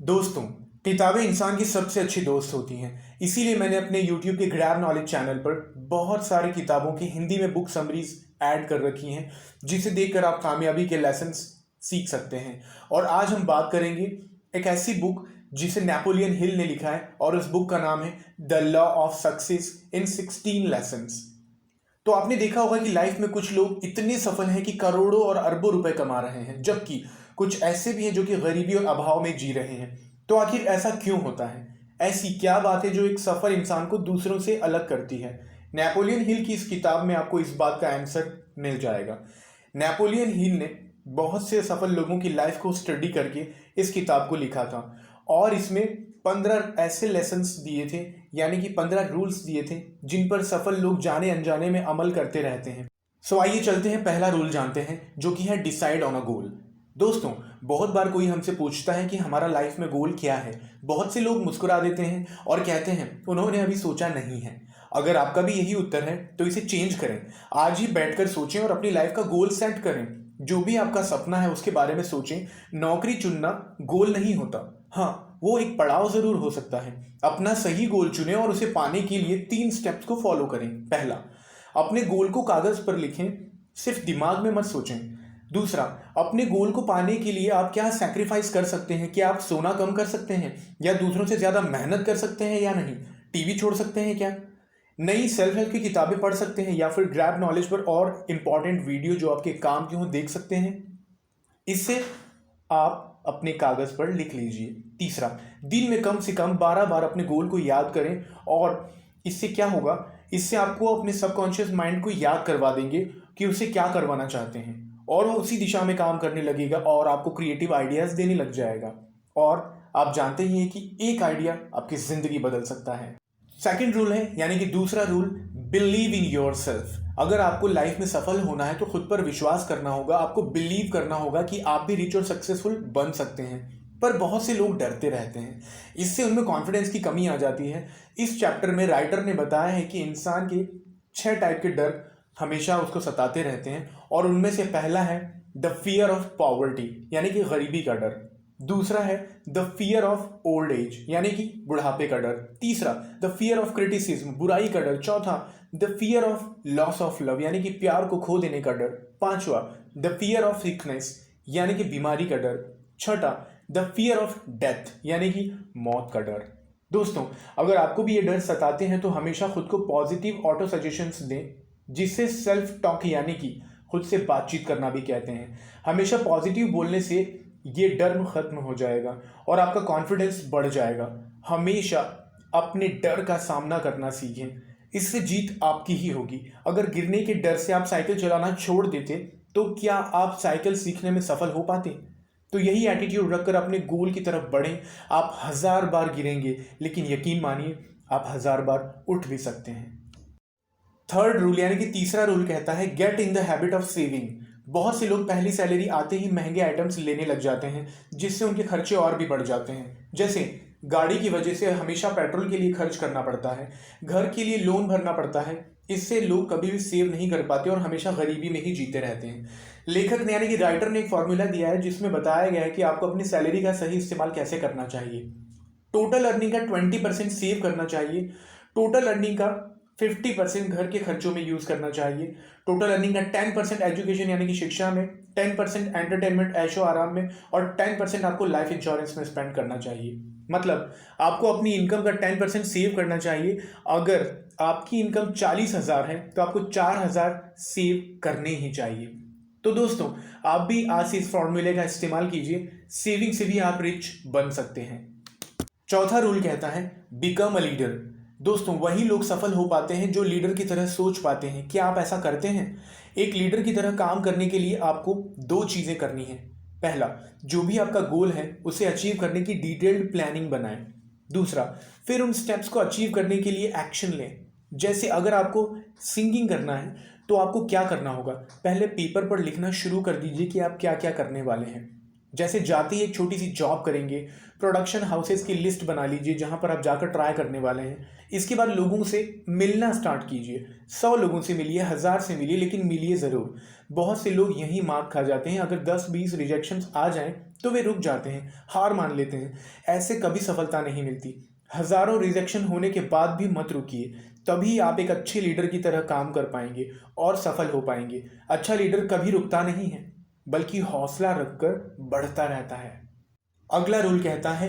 दोस्तों, किताबें इंसान की सबसे अच्छी दोस्त होती हैं। इसीलिए मैंने अपने यूट्यूब के ग्रैब नॉलेज चैनल पर बहुत सारी किताबों की हिंदी में बुक समरीज ऐड कर रखी हैं, जिसे देखकर आप कामयाबी के लेसन्स सीख सकते हैं। और आज हम बात करेंगे एक ऐसी बुक जिसे नेपोलियन हिल ने लिखा है, और उस बुक का नाम है the law of success in 16 lessons. तो आपने देखा होगा कि लाइफ में कुछ लोग इतने सफल हैं कि करोड़ों और अरबों रुपए कमा रहे हैं, जबकि कुछ ऐसे भी हैं जो कि गरीबी और अभाव में जी रहे हैं। तो आखिर ऐसा क्यों होता है? ऐसी क्या बात है जो एक सफल इंसान को दूसरों से अलग करती है? नेपोलियन हिल की इस किताब में आपको इस बात का आंसर मिल जाएगा। नेपोलियन हिल ने बहुत से सफल लोगों की लाइफ को स्टडी करके इस किताब को लिखा था, और इसमें 15 ऐसे लेसन्स दिए थे, यानी कि 15 रूल्स दिए थे जिन पर सफल लोग जाने अनजाने में अमल करते रहते हैं। सो आइए चलते हैं, पहला रूल जानते हैं, जो कि है डिसाइड ऑन अ गोल। दोस्तों, बहुत बार कोई हमसे पूछता है कि हमारा लाइफ में गोल क्या है। बहुत से लोग मुस्कुरा देते हैं और कहते हैं उन्होंने अभी सोचा नहीं है। अगर आपका भी यही उत्तर है तो इसे चेंज करें। आज ही बैठकर सोचें और अपनी लाइफ का गोल सेट करें। जो भी आपका सपना है उसके बारे में सोचें। नौकरी चुनना गोल नहीं होता। हाँ, वो एक पड़ाव जरूर हो सकता है। अपना सही गोल चुनें और उसे पाने के लिए 3 स्टेप्स को फॉलो करें। पहला, अपने गोल को कागज पर लिखें, सिर्फ दिमाग में मत सोचें। दूसरा, अपने गोल को पाने के लिए आप क्या सैक्रिफाइस कर सकते हैं? क्या आप सोना कम कर सकते हैं, या दूसरों से ज्यादा मेहनत कर सकते हैं या नहीं? टीवी छोड़ सकते हैं क्या? नई सेल्फ हेल्प की किताबें पढ़ सकते हैं, या फिर ग्रैब नॉलेज पर और इंपॉर्टेंट वीडियो जो आपके काम की हो देख सकते हैं। इससे आप अपने कागज पर लिख लीजिए। तीसरा, दिन में कम से कम 12 बार अपने गोल को याद करें, और इससे क्या होगा, इससे आपको अपने सबकॉन्शियस माइंड को याद करवा देंगे कि उसे क्या करवाना चाहते हैं, और वो उसी दिशा में काम करने लगेगा और आपको क्रिएटिव आइडियाज देने लग जाएगा। और आप जानते ही हैं कि एक आइडिया आपकी जिंदगी बदल सकता है। सेकंड रूल है, यानी कि दूसरा rule, believe in your self. अगर आपको लाइफ में सफल होना है तो खुद पर विश्वास करना होगा। आपको बिलीव करना होगा कि आप भी रिच और सक्सेसफुल बन सकते हैं। पर बहुत से लोग डरते रहते हैं, इससे उनमें कॉन्फिडेंस की कमी आ जाती है। इस चैप्टर में राइटर ने बताया है कि इंसान के 6 टाइप के डर हमेशा उसको सताते रहते हैं, और उनमें से पहला है द फियर ऑफ पॉवर्टी, यानी कि गरीबी का डर। दूसरा है the fear of old age, यानी कि बुढ़ापे का डर। तीसरा, द फियर ऑफ क्रिटिसिज्म, बुराई का डर। चौथा, the fear of loss of love, यानी कि प्यार को खो देने का डर। पांचवा, द फियर ऑफ सिकनेस, यानी कि बीमारी का डर। छठा, द फियर ऑफ डेथ, यानी कि मौत का डर। दोस्तों, अगर आपको भी ये डर सताते हैं तो हमेशा खुद को पॉजिटिव ऑटो सजेशंस दें, जिससे सेल्फ टॉक यानी कि खुद से बातचीत करना भी कहते हैं। हमेशा पॉजिटिव बोलने से ये डर खत्म हो जाएगा और आपका कॉन्फिडेंस बढ़ जाएगा। हमेशा अपने डर का सामना करना सीखें, इससे जीत आपकी ही होगी। अगर गिरने के डर से आप साइकिल चलाना छोड़ देते तो क्या आप साइकिल सीखने में सफल हो पाते? तो यही एटीट्यूड रखकर अपने गोल की तरफ बढ़ें। आप 1000 बार गिरेंगे, लेकिन यकीन मानिए आप 1000 बार उठ भी सकते हैं। थर्ड रूल, यानी कि तीसरा रूल कहता है get in the habit of saving. बहुत से लोग पहली सैलरी आते ही महंगे आइटम्स लेने लग जाते हैं, जिससे उनके खर्चे और भी बढ़ जाते हैं। जैसे गाड़ी की वजह से हमेशा पेट्रोल के लिए खर्च करना पड़ता है, घर के लिए लोन भरना पड़ता है। इससे लोग कभी भी सेव नहीं कर पाते और हमेशा गरीबी में ही जीते रहते हैं। लेखक ने, यानी कि राइटर ने, एक फॉर्मूला दिया है जिसमें बताया गया है कि आपको अपनी सैलरी का सही इस्तेमाल कैसे करना चाहिए। टोटल अर्निंग का 20% सेव करना चाहिए। टोटल अर्निंग का 50% घर के खर्चों में यूज करना चाहिए। टोटल अर्निंग का 10% एजुकेशन, यानी कि शिक्षा में, 10% एंटरटेनमेंट, ऐशो आराम में, और 10% आपको लाइफ इंश्योरेंस में स्पेंड करना चाहिए। मतलब आपको अपनी इनकम का 10% सेव करना चाहिए। अगर आपकी इनकम 40,000 है तो आपको 4,000 सेव करने ही चाहिए। तो दोस्तों, आप भी आज से इस फॉर्मूले का इस्तेमाल कीजिए। सेविंग से भी आप रिच बन सकते हैं। चौथा रूल कहता है बिकम अ लीडर। दोस्तों, वही लोग सफल हो पाते हैं जो लीडर की तरह सोच पाते हैं। क्या आप ऐसा करते हैं? एक लीडर की तरह काम करने के लिए आपको 2 चीजें करनी है। पहला, जो भी आपका गोल है उसे अचीव करने की डिटेल्ड प्लानिंग बनाएं। दूसरा, फिर उन स्टेप्स को अचीव करने के लिए एक्शन लें। जैसे अगर आपको सिंगिंग करना है तो आपको क्या करना होगा? पहले पेपर पर लिखना शुरू कर दीजिए कि आप क्या क्या करने वाले हैं। जैसे जाते ही एक छोटी सी जॉब करेंगे, प्रोडक्शन हाउसेस की लिस्ट बना लीजिए जहां पर आप जाकर ट्राई करने वाले हैं। इसके बाद लोगों से मिलना स्टार्ट कीजिए। 100 लोगों से मिलिए, 1000 से मिलिए, लेकिन मिलिए ज़रूर। बहुत से लोग यहीं मार खा जाते हैं। अगर 10-20 रिजेक्शंस आ जाएं तो वे रुक जाते हैं, हार मान लेते हैं। ऐसे कभी सफलता नहीं मिलती। हज़ारों रिजेक्शन होने के बाद भी मत रुकिए। तभी आप एक अच्छे लीडर की तरह काम कर पाएंगे और सफल हो पाएंगे। अच्छा लीडर कभी रुकता नहीं है, बल्कि हौसला रखकर बढ़ता रहता है। अगला रूल कहता है,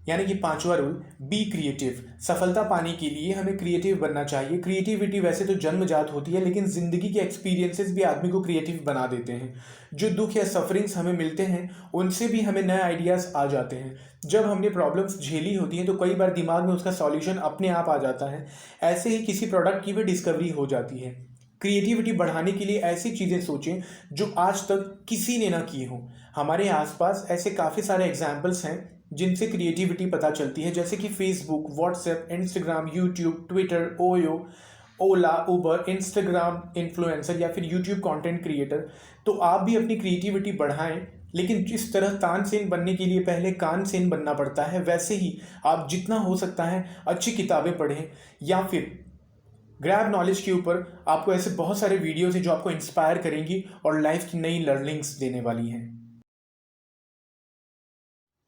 यानी कि 5वां रूल, बी क्रिएटिव। सफलता पाने के लिए हमें क्रिएटिव बनना चाहिए। क्रिएटिविटी वैसे तो जन्मजात होती है, लेकिन ज़िंदगी के एक्सपीरियंसेस भी आदमी को क्रिएटिव बना देते हैं। जो दुख या सफरिंग्स हमें मिलते हैं, उनसे भी हमें नए आइडियाज़ आ जाते हैं। जब हमने प्रॉब्लम्स झेली होती हैं तो कई बार दिमाग में उसका सॉल्यूशन अपने आप आ जाता है। ऐसे ही किसी प्रोडक्ट की भी डिस्कवरी हो जाती है। क्रिएटिविटी बढ़ाने के लिए ऐसी चीज़ें सोचें जो आज तक किसी ने ना की हो। हमारे आसपास ऐसे काफ़ी सारे एग्जाम्पल्स हैं जिनसे क्रिएटिविटी पता चलती है, जैसे कि Facebook, WhatsApp, Instagram, YouTube, Twitter, OYO, Ola, Uber, Instagram influencer या फिर यूट्यूब कंटेंट क्रिएटर। तो आप भी अपनी क्रिएटिविटी बढ़ाएं, लेकिन जिस तरह तानसेन बनने के लिए पहले कानसेन बनना पड़ता है, वैसे ही आप जितना हो सकता है अच्छी किताबें पढ़ें, या फिर ग्रैब नॉलेज के ऊपर आपको ऐसे बहुत सारे वीडियोस हैं जो आपको इंस्पायर करेंगी और लाइफ की नई लर्निंग्स देने वाली हैं।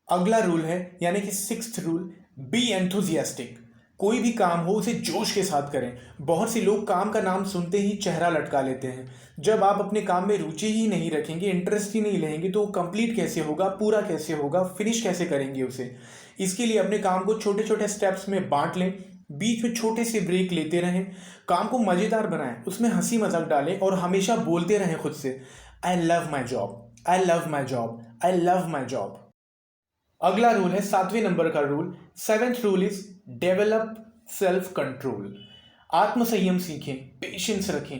अगला रूल है, यानी कि 6th रूल, बी एंथुजियास्टिक। कोई भी काम हो उसे जोश के साथ करें। बहुत से लोग काम का नाम सुनते ही चेहरा लटका लेते हैं। जब आप अपने काम में रुचि ही नहीं रखेंगे, इंटरेस्ट ही नहीं लेंगे, तो कंप्लीट कैसे होगा, पूरा कैसे होगा, फिनिश कैसे करेंगे उसे। इसके लिए अपने काम को छोटे छोटे स्टेप्स में बांट लें, बीच में छोटे से ब्रेक लेते रहें, काम को मज़ेदार बनाएं, उसमें हंसी मजाक डालें और हमेशा बोलते रहें खुद से, I love my job, I love my job, I love my job. अगला रूल है 7वें नंबर का rule. 7th rule is develop self control. आत्मसंयम सीखें, पेशेंस रखें।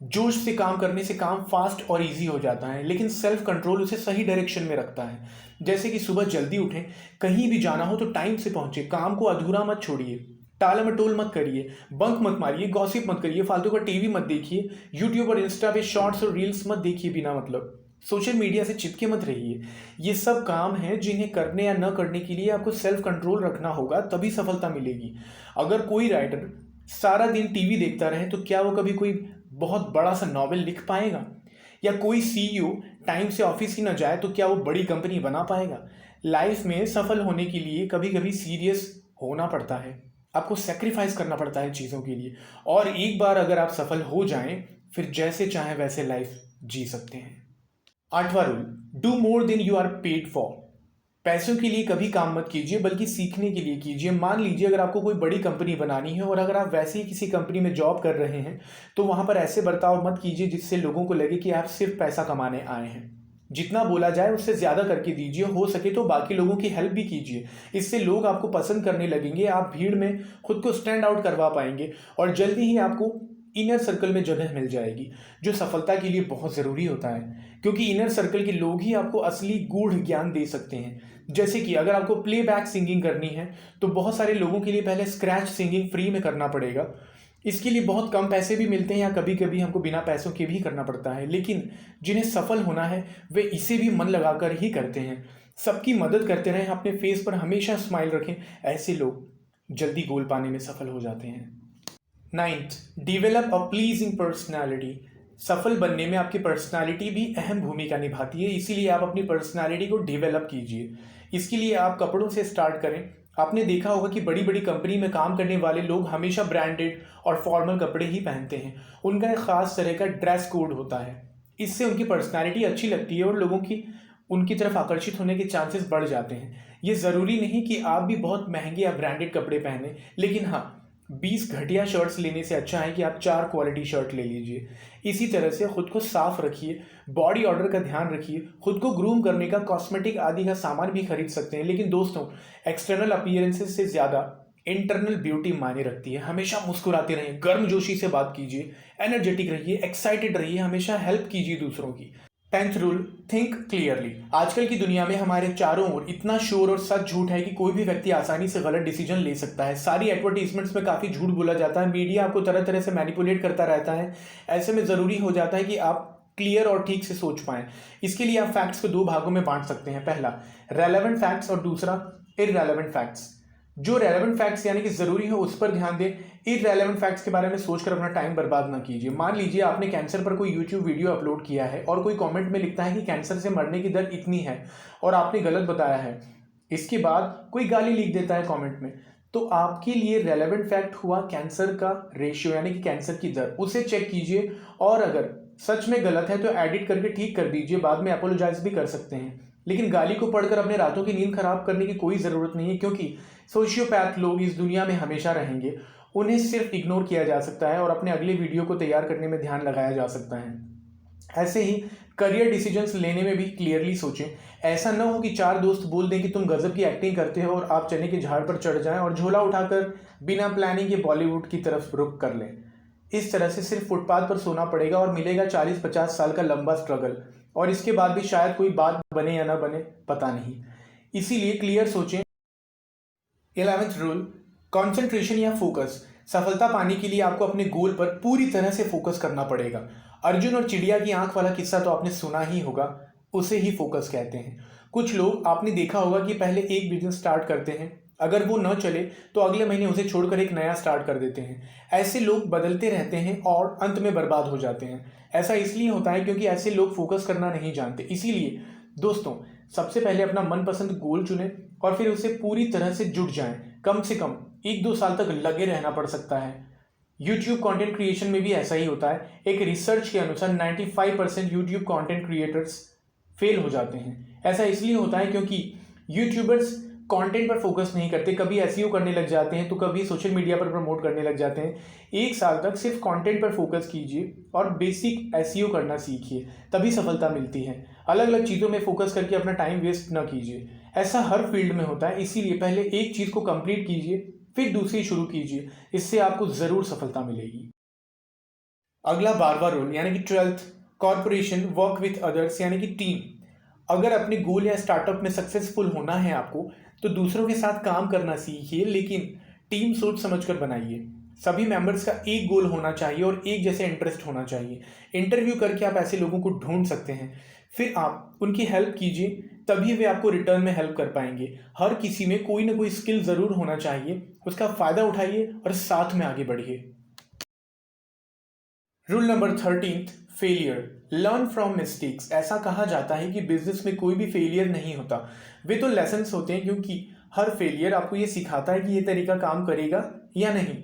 जोश से काम करने से काम फास्ट और इजी हो जाता है, लेकिन सेल्फ कंट्रोल उसे सही डायरेक्शन में रखता है। जैसे कि सुबह जल्दी उठें, कहीं भी जाना हो तो टाइम से पहुंचे, काम को अधूरा मत छोड़िए, टाल मटोल मत करिए, बंक मत मारिए, गॉसिप मत करिए, फालतू का टीवी मत देखिए, यूट्यूब और इंस्टा पे शॉर्ट्स और रील्स मत देखिए बिना मतलब, सोशल मीडिया से चिपके मत रहिए। ये सब काम हैं जिन्हें करने या न करने के लिए आपको सेल्फ कंट्रोल रखना होगा, तभी सफलता मिलेगी। अगर कोई राइटर सारा दिन टीवी देखता रहे तो क्या वो कभी कोई बहुत बड़ा सा नॉवेल लिख पाएगा? या कोई सीईओ टाइम से ऑफिस ही न जाए तो क्या वो बड़ी कंपनी बना पाएगा? लाइफ में सफल होने के लिए कभी कभी सीरियस होना पड़ता है, आपको सेक्रीफाइस करना पड़ता है चीज़ों के लिए। और एक बार अगर आप सफल हो जाएं, फिर जैसे चाहें वैसे लाइफ जी सकते हैं। 8वां rule, do more than you are paid for. पैसों के लिए कभी काम मत कीजिए, बल्कि सीखने के लिए कीजिए। मान लीजिए अगर आपको कोई बड़ी कंपनी बनानी है और अगर आप वैसे ही किसी कंपनी में जॉब कर रहे हैं, तो वहां पर ऐसे बर्ताव मत कीजिए जिससे लोगों को लगे कि आप सिर्फ पैसा कमाने आए हैं। जितना बोला जाए उससे ज़्यादा करके दीजिए, हो सके तो बाकी लोगों की हेल्प भी कीजिए। इससे लोग आपको पसंद करने लगेंगे, आप भीड़ में खुद को स्टैंड आउट करवा पाएंगे और जल्दी ही आपको इनर सर्कल में जगह मिल जाएगी, जो सफलता के लिए बहुत ज़रूरी होता है, क्योंकि इनर सर्कल के लोग ही आपको असली गूढ़ ज्ञान दे सकते हैं। जैसे कि अगर आपको प्लेबैक सिंगिंग करनी है तो बहुत सारे लोगों के लिए पहले स्क्रैच सिंगिंग फ्री में करना पड़ेगा। इसके लिए बहुत कम पैसे भी मिलते हैं या कभी कभी हमको बिना पैसों के भी करना पड़ता है, लेकिन जिन्हें सफल होना है वे इसे भी मन लगाकर ही करते हैं। सबकी मदद करते रहें, अपने फेस पर हमेशा स्माइल रखें, ऐसे लोग जल्दी गोल पाने में सफल हो जाते हैं। 9th, develop a pleasing personality. सफल बनने में आपकी पर्सनालिटी भी अहम भूमिका निभाती है, इसीलिए आप अपनी पर्सनालिटी को डेवलप कीजिए। इसके लिए आप कपड़ों से स्टार्ट करें। आपने देखा होगा कि बड़ी बड़ी कंपनी में काम करने वाले लोग हमेशा ब्रांडेड और फॉर्मल कपड़े ही पहनते हैं। उनका एक खास तरह का ड्रेस कोड होता है। इससे उनकी पर्सनालिटी अच्छी लगती है और लोगों की उनकी तरफ आकर्षित होने के चांसेस बढ़ जाते हैं। ये ज़रूरी नहीं कि आप भी बहुत महंगे या ब्रांडेड कपड़े पहने, लेकिन हाँ, 20 घटिया शर्ट्स लेने से अच्छा है कि आप 4 क्वालिटी शर्ट ले लीजिए। इसी तरह से खुद को साफ रखिए, बॉडी ऑर्डर का ध्यान रखिए, खुद को ग्रूम करने का कॉस्मेटिक आदि का सामान भी खरीद सकते हैं। लेकिन दोस्तों, एक्सटर्नल अपीयरेंसेस से ज़्यादा इंटरनल ब्यूटी मायने रखती है। हमेशा मुस्कुराते रहें, गर्मजोशी से बात कीजिए, एनर्जेटिक रहिए, एक्साइटेड रहिए, हमेशा हेल्प कीजिए दूसरों की। 10th rule, think clearly. आजकल की दुनिया में हमारे चारों ओर इतना शोर और सच झूठ है कि कोई भी व्यक्ति आसानी से गलत डिसीजन ले सकता है। सारी एडवर्टीजमेंट्स में काफ़ी झूठ बोला जाता है, मीडिया आपको तरह तरह से मैनिपुलेट करता रहता है। ऐसे में ज़रूरी हो जाता है कि आप क्लियर और ठीक से सोच पाएं। इसके लिए आप फैक्ट्स को दो भागों में बांट सकते हैं। पहला रेलेवेंट फैक्ट्स और दूसरा इररेलेवेंट फैक्ट्स। जो रेलेवेंट फैक्ट्स यानी कि जरूरी हो उस पर ध्यान दें। इररेलेवेंट फैक्ट्स के बारे में सोचकर अपना टाइम बर्बाद ना कीजिए। मान लीजिए आपने कैंसर पर कोई यूट्यूब वीडियो अपलोड किया है और कोई कमेंट में लिखता है कि कैंसर से मरने की दर इतनी है और आपने गलत बताया है। इसके बाद कोई गाली लिख देता है कमेंट में, तो आपके लिए रेलेवेंट फैक्ट हुआ कैंसर का रेशियो यानी कि कैंसर की दर। उसे चेक कीजिए और अगर सच में गलत है तो एडिट करके ठीक कर दीजिए, बाद में अपोलोजाइज भी कर सकते हैं। लेकिन गाली को पढ़कर अपने रातों की नींद खराब करने की कोई ज़रूरत नहीं है, क्योंकि सोशियोपैथ लोग इस दुनिया में हमेशा रहेंगे। उन्हें सिर्फ इग्नोर किया जा सकता है और अपने अगले वीडियो को तैयार करने में ध्यान लगाया जा सकता है। ऐसे ही करियर डिसीजंस लेने में भी क्लियरली सोचें। ऐसा न हो कि चार दोस्त बोल दें कि तुम गजब की एक्टिंग करते हो और आप चने के झाड़ पर चढ़ जाएं और झोला उठाकर बिना प्लानिंग के बॉलीवुड की तरफ रुख कर लें। इस तरह से सिर्फ फुटपाथ पर सोना पड़ेगा और मिलेगा 40-50 साल का लंबा स्ट्रगल, और इसके बाद भी शायद कोई बात बने या ना बने, पता नहीं। इसीलिए क्लियर सोचें। 11th रूल, कंसंट्रेशन या फोकस। सफलता पाने के लिए आपको अपने गोल पर पूरी तरह से फोकस करना पड़ेगा। अर्जुन और चिड़िया की आंख वाला किस्सा तो आपने सुना ही होगा, उसे ही फोकस कहते हैं। कुछ लोग आपने देखा होगा कि पहले एक बिजनेस स्टार्ट करते हैं, अगर वो न चले तो अगले महीने उसे छोड़कर एक नया स्टार्ट कर देते हैं। ऐसे लोग बदलते रहते हैं और अंत में बर्बाद हो जाते हैं। ऐसा इसलिए होता है क्योंकि ऐसे लोग फोकस करना नहीं जानते। इसीलिए दोस्तों, सबसे पहले अपना मनपसंद गोल चुनें और फिर उसे पूरी तरह से जुट जाएं। कम से कम 1-2 साल तक लगे रहना पड़ सकता है। यूट्यूब कंटेंट क्रिएशन में भी ऐसा ही होता है। एक रिसर्च के अनुसार 95% यूट्यूब कंटेंट क्रिएटर्स फेल हो जाते हैं। ऐसा इसलिए होता है क्योंकि यूट्यूबर्स कंटेंट पर फोकस नहीं करते। कभी एसईओ करने लग जाते हैं तो कभी सोशल मीडिया पर प्रमोट करने लग जाते हैं। 1 साल तक सिर्फ कंटेंट पर फोकस कीजिए और बेसिक एसईओ करना सीखिए, तभी सफलता मिलती है। अलग अलग चीज़ों में फोकस करके अपना टाइम वेस्ट न कीजिए। ऐसा हर फील्ड में होता है। इसीलिए पहले एक चीज़ को कंप्लीट कीजिए, फिर दूसरी शुरू कीजिए। इससे आपको ज़रूर सफलता मिलेगी। अगला 12वां रूल यानी कि 12th, corporation work with others यानी कि टीम। अगर अपने गोल या स्टार्टअप में सक्सेसफुल होना है आपको, तो दूसरों के साथ काम करना सीखिए, लेकिन टीम सोच समझकर बनाइए। सभी मेंबर्स का एक गोल होना चाहिए और एक जैसे इंटरेस्ट होना चाहिए। इंटरव्यू करके आप ऐसे लोगों को ढूंढ सकते हैं, फिर आप उनकी हेल्प कीजिए, तभी वे आपको रिटर्न में हेल्प कर पाएंगे। हर किसी में कोई ना कोई स्किल ज़रूर होना चाहिए, उसका फ़ायदा उठाइए और साथ में आगे बढ़िए। Rule number 13, failure, learn from mistakes. ऐसा कहा जाता है कि बिजनेस में कोई भी फेलियर नहीं होता, वे तो लेसन्स होते हैं, क्योंकि हर फेलियर आपको ये सिखाता है कि ये तरीका काम करेगा या नहीं।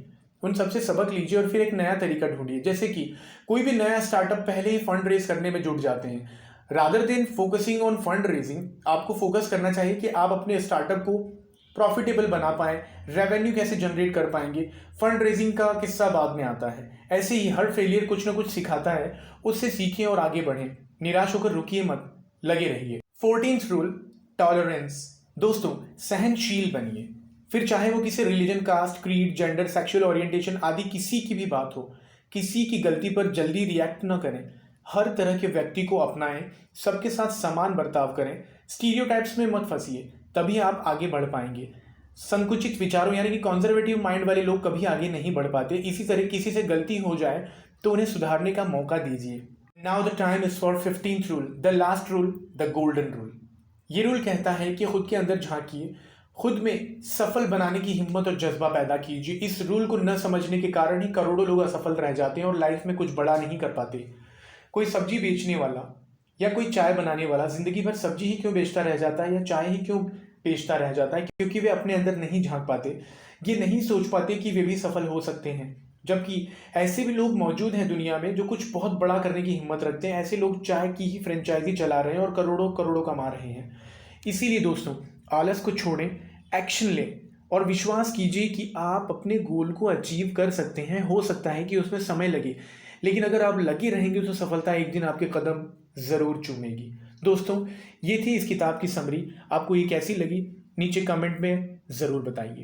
उन सबसे सबक लीजिए और फिर एक नया तरीका ढूंढिए। जैसे कि कोई भी नया स्टार्टअप पहले ही फंड रेज करने में जुट जाते हैं। Rather than focusing on fund raising, आपको फोकस करना चाहिए कि आप अपने स्टार्टअप को प्रॉफिटेबल बना पाएं, रेवेन्यू कैसे जनरेट कर पाएंगे। फंड रेजिंग का किस्सा बाद में आता है। ऐसे ही हर फेलियर कुछ ना कुछ सिखाता है, उससे सीखें और आगे बढ़ें। निराश होकर रुकिए मत, लगे रहिए। 14th rule, tolerance. दोस्तों, सहनशील बनिए, फिर चाहे वो किसी religion, caste, creed, gender, sexual orientation आदि किसी की भी बात हो। किसी की गलती पर जल्दी रिएक्ट न करें, हर तरह के व्यक्ति को अपनाएं, सबके साथ समान बर्ताव करें, स्टीरियोटाइप्स में मत फंसिए, तभी आप आगे बढ़ पाएंगे। संकुचित विचारों यानी कि कंजर्वेटिव माइंड वाले लोग कभी आगे नहीं बढ़ पाते। इसी तरह किसी से गलती हो जाए तो उन्हें सुधारने का मौका दीजिए। Now the time is for 15th rule, the last rule, the golden rule. ये रूल कहता है कि खुद के अंदर झांकिए, खुद में सफल बनाने की हिम्मत और जज्बा पैदा कीजिए। इस रूल को न समझने के कारण ही करोड़ों लोग असफल रह जाते हैं और लाइफ में कुछ बड़ा नहीं कर पाते। कोई सब्जी बेचने वाला या कोई चाय बनाने वाला जिंदगी भर सब्जी ही क्यों बेचता रह जाता है या चाय ही क्यों बेचता रह जाता है? क्योंकि वे अपने अंदर नहीं झांक पाते, ये नहीं सोच पाते कि वे भी सफल हो सकते हैं। जबकि ऐसे भी लोग मौजूद हैं दुनिया में जो कुछ बहुत बड़ा करने की हिम्मत रखते हैं। ऐसे लोग चाय की ही फ्रेंचाइजी चला रहे हैं और करोड़ों करोड़ों कमा रहे हैं। इसीलिए दोस्तों, आलस को छोड़ें, एक्शन लें और विश्वास कीजिए कि आप अपने गोल को अचीव कर सकते हैं। हो सकता है कि उसमें समय लगे, लेकिन अगर आप लगे रहेंगे तो सफलता एक दिन आपके कदम ज़रूर चूमेगी। दोस्तों, ये थी इस किताब की समरी। आपको ये कैसी लगी नीचे कमेंट में ज़रूर बताइए।